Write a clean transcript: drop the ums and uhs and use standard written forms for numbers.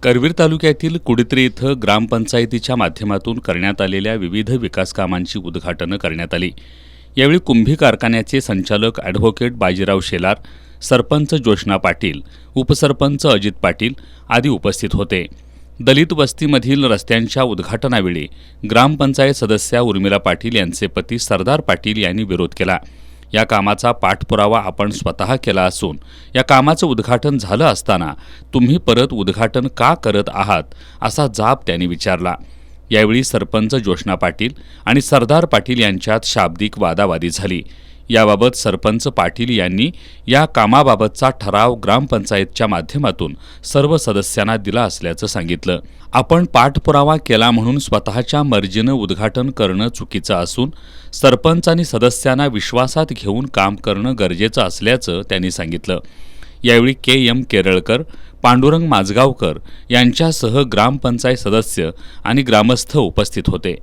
करवीर तालुक्यातील कुडत्री इथं ग्रामपंचायतीच्या माध्यमातून करण्यात आलेल्या विविध विकास कामांची उद्घाटनं करण्यात आली। यावेळी कुंभी कारखान्याचे संचालक ॲडव्होकेट बाजीराव शेलार, सरपंच जोशना पाटील, उपसरपंच अजित पाटील आदी उपस्थित होते। दलित वस्तीमधील रस्त्यांच्या उद्घाटनावेळी ग्रामपंचायत सदस्या उर्मिला पाटील यांचे पती सरदार पाटील यांनी विरोध केला। या कामाचा पाठपुरावा आपण स्वतः केला असून या कामाचं उद्घाटन झालं असताना तुम्ही परत उद्घाटन का करत आहात असा जाब त्यांनी विचारला। यावेळी सरपंच जोशना पाटील आणि सरदार पाटील यांच्यात शाब्दिक वादावादी झाली। याबाबत सरपंच पाटील यांनी या कामाबाबतचा ठराव ग्रामपंचायतच्या माध्यमातून सर्व सदस्यांना दिला असल्याचं सांगितलं। आपण पाठपुरावा केला म्हणून स्वतःच्या मर्जीनं उद्घाटन करणं चुकीचं असून सरपंच आणि सदस्यांना विश्वासात घेऊन काम करणं गरजेचं असल्याचं त्यांनी सांगितलं। यावेळी के.एम. केरळकर, पांडुरंग माझगावकर यांच्यासह ग्रामपंचायत सदस्य आणि ग्रामस्थ उपस्थित होते।